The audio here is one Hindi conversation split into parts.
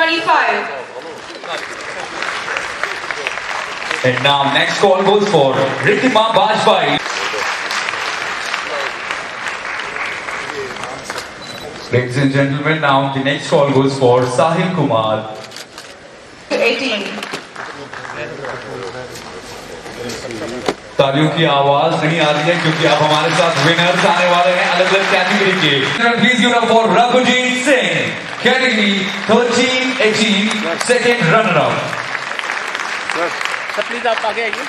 25. And now next call goes for Riddhima Bajpai. Ladies and gentlemen, now the next call goes for Sahil Kumar. 18. तालियों की आवाज नहीं आ रही है क्योंकि अब हमारे साथ विनर्स आने वाले हैं अलग अलग कैटेगरी के। Please give up for Raghujit Singh, category 13-18, second runner up. Please आप आगे आइए।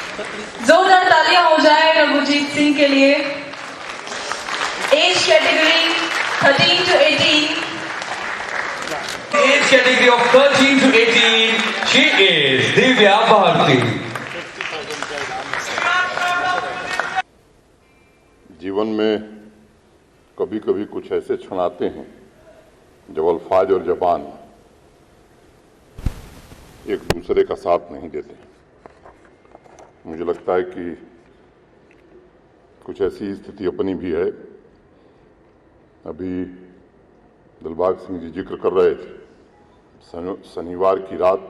जोरदार तालियां हो जाए रघुजीत सिंह के लिए। Age category 13 to 18. Age category of 13 to 18, she is Divya Bharti. जीवन में कभी कभी कुछ ऐसे क्षण आते हैं जब अल्फाज और जबान एक दूसरे का साथ नहीं देते। मुझे लगता है कि कुछ ऐसी स्थिति अपनी भी है। अभी दिलबाग सिंह जी जिक्र कर रहे थे, शनिवार की रात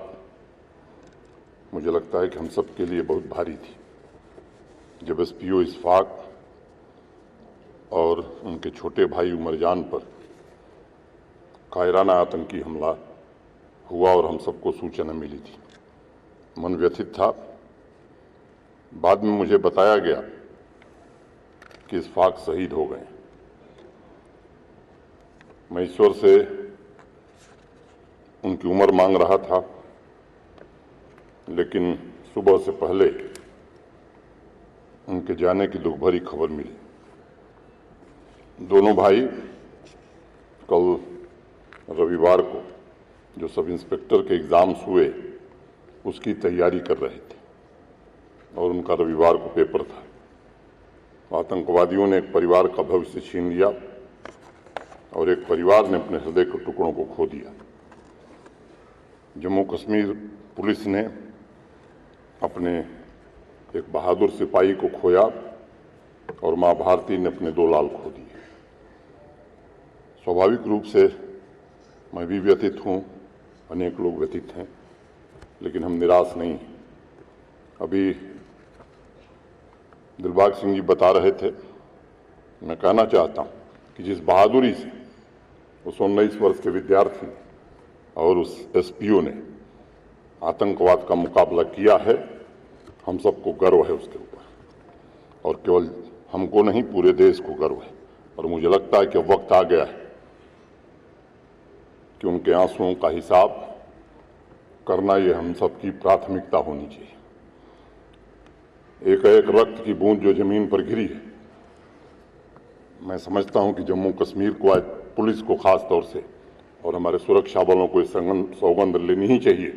मुझे लगता है कि हम सब के लिए बहुत भारी थी जब एसपीओ इशफाक और उनके छोटे भाई उमरजान पर कायराना आतंकी हमला हुआ और हम सबको सूचना मिली थी। मन व्यथित था। बाद में मुझे बताया गया कि इशफाक शहीद हो गए। मैं ईश्वर से उनकी उम्र मांग रहा था, लेकिन सुबह से पहले उनके जाने की दुख भरी खबर मिली। दोनों भाई कल रविवार को जो सब इंस्पेक्टर के एग्जाम्स हुए उसकी तैयारी कर रहे थे और उनका रविवार को पेपर था। आतंकवादियों ने एक परिवार का भविष्य छीन लिया और एक परिवार ने अपने हृदय के टुकड़ों को खो दिया। जम्मू कश्मीर पुलिस ने अपने एक बहादुर सिपाही को खोया और मां भारती ने अपने 2 लाल खो दिए। स्वाभाविक रूप से मैं भी व्यथित हूँ, अनेक लोग व्यथित हैं, लेकिन हम निराश नहीं हैं। अभी दिलबाग सिंह जी बता रहे थे, मैं कहना चाहता हूँ कि जिस बहादुरी से उस 19 वर्ष के विद्यार्थी और उस एसपीओ ने आतंकवाद का मुकाबला किया है, हम सबको गर्व है उसके ऊपर और केवल हमको नहीं पूरे देश को गर्व है। और मुझे लगता है कि वक्त आ गया है कि उनके आंसुओं का हिसाब करना ये हम सबकी प्राथमिकता होनी चाहिए। एक एक रक्त की बूंद जो जमीन पर गिरी है, मैं समझता हूं कि जम्मू कश्मीर को आज पुलिस को खास तौर से और हमारे सुरक्षा बलों को इस सौगंध लेनी ही चाहिए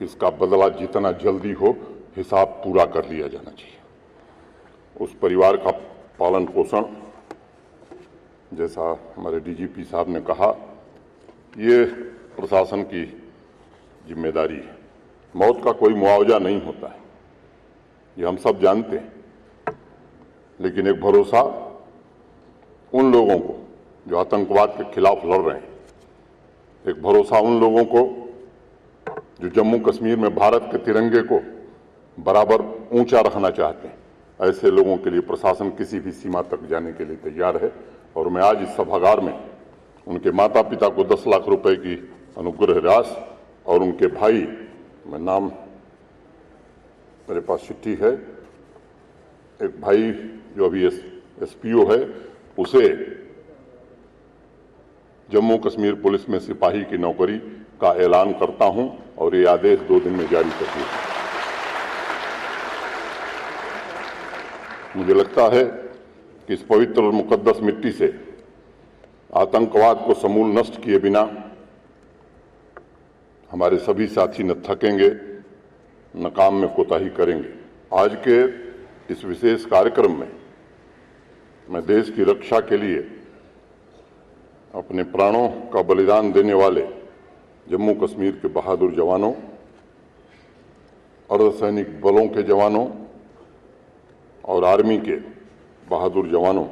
कि इसका बदला जितना जल्दी हो हिसाब पूरा कर लिया जाना चाहिए। उस परिवार का पालन पोषण, जैसा हमारे डीजीपी साहब ने कहा, ये प्रशासन की जिम्मेदारी है। मौत का कोई मुआवजा नहीं होता है, ये हम सब जानते हैं, लेकिन एक भरोसा उन लोगों को जो आतंकवाद के खिलाफ लड़ रहे हैं, एक भरोसा उन लोगों को जो जम्मू कश्मीर में भारत के तिरंगे को बराबर ऊंचा रखना चाहते हैं, ऐसे लोगों के लिए प्रशासन किसी भी सीमा तक जाने के लिए तैयार है। और मैं आज इस सभागार में उनके माता पिता को 10 लाख रुपए की अनुग्रह राशि और उनके भाई, मैं नाम मेरे पास चिट्ठी है, एक भाई जो अभी एसपीओ है, उसे जम्मू कश्मीर पुलिस में सिपाही की नौकरी का ऐलान करता हूं और ये आदेश 2 दिन में जारी कर दिया। मुझे लगता है कि इस पवित्र और मुकद्दस मिट्टी से आतंकवाद को समूल नष्ट किए बिना हमारे सभी साथी न थकेंगे न काम में कोताही करेंगे। आज के इस विशेष कार्यक्रम में मैं देश की रक्षा के लिए अपने प्राणों का बलिदान देने वाले जम्मू कश्मीर के बहादुर जवानों, अर्धसैनिक बलों के जवानों और आर्मी के बहादुर जवानों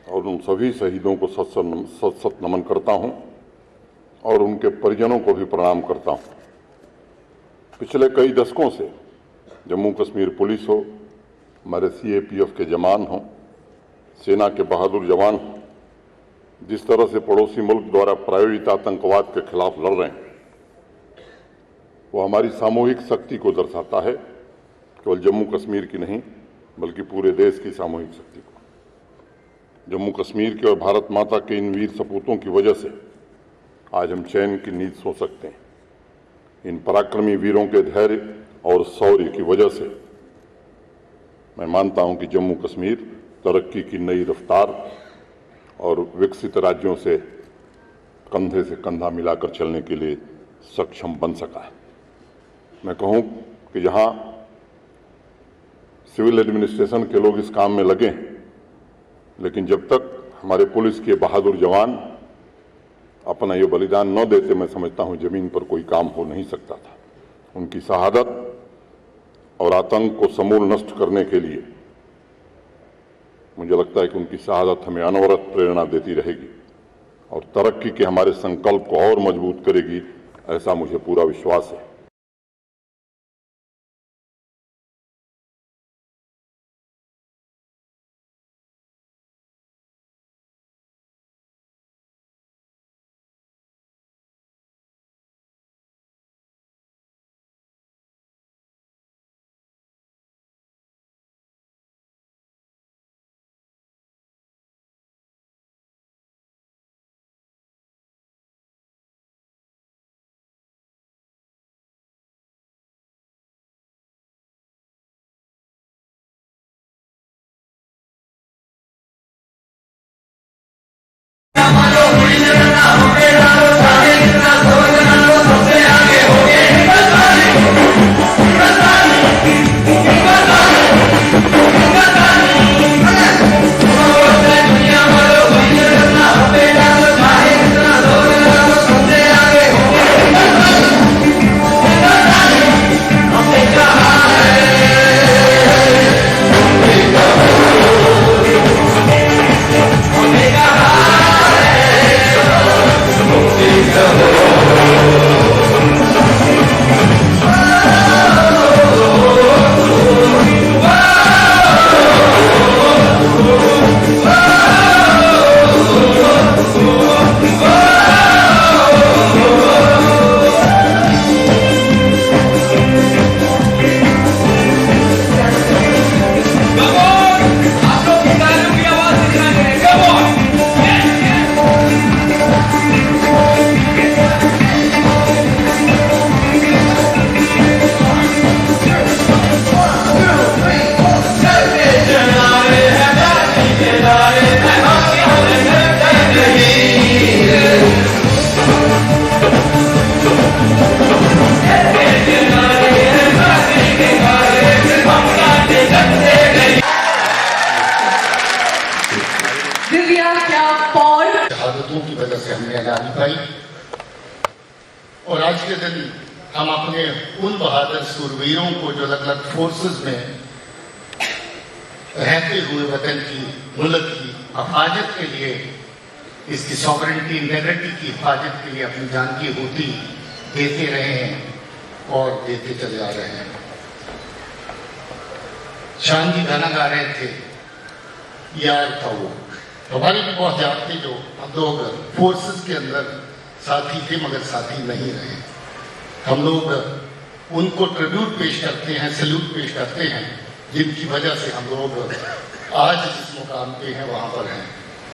और उन सभी शहीदों को सत सत नमन करता हूं। और उनके परिजनों को भी प्रणाम करता हूं। पिछले कई दशकों से जम्मू कश्मीर पुलिस हो, हमारे सीएपीएफ के जवान हों, सेना के बहादुर जवान हों, जिस तरह से पड़ोसी मुल्क द्वारा प्रायोजित आतंकवाद के खिलाफ लड़ रहे हैं, वो हमारी सामूहिक शक्ति को दर्शाता है, केवल जम्मू कश्मीर की नहीं बल्कि पूरे देश की सामूहिक शक्ति को। जम्मू कश्मीर के और भारत माता के इन वीर सपूतों की वजह से आज हम चैन की नींद सो सकते हैं। इन पराक्रमी वीरों के धैर्य और शौर्य की वजह से मैं मानता हूं कि जम्मू कश्मीर तरक्की की नई रफ्तार और विकसित राज्यों से कंधे से कंधा मिलाकर चलने के लिए सक्षम बन सका है। मैं कहूं कि जहां सिविल एडमिनिस्ट्रेशन के लोग इस काम में लगे हैं, लेकिन जब तक हमारे पुलिस के बहादुर जवान अपना ये बलिदान न देते, मैं समझता हूं जमीन पर कोई काम हो नहीं सकता था। उनकी शहादत और आतंक को समूल नष्ट करने के लिए मुझे लगता है कि उनकी शहादत हमें अनवरत प्रेरणा देती रहेगी और तरक्की के हमारे संकल्प को और मजबूत करेगी, ऐसा मुझे पूरा विश्वास है। शहादतों की वजह से हमने आजादी पाई और आज के दिन हम अपने उन बहादुर सूरवीरों को जो अलग अलग फोर्सेस में रहते हुए वतन की, मुल्क की हिफाजत के लिए, इसकी सॉवरेनिटी, इंटेग्रिटी की हिफाजत के लिए अपनी जान की आहुति देते रहे हैं और देते चले आ रहे हैं। शान जी गाना गा रहे थे, यार था वो। हमारे भी बहुत याद थे जो हम लोग फोर्सेस के अंदर साथी थे मगर साथी नहीं रहे। हम लोग उनको ट्रिब्यूट पेश करते हैं, सैल्यूट पेश करते हैं, जिनकी वजह से हम लोग आज जिस मुकाम पे हैं वहां पर हैं।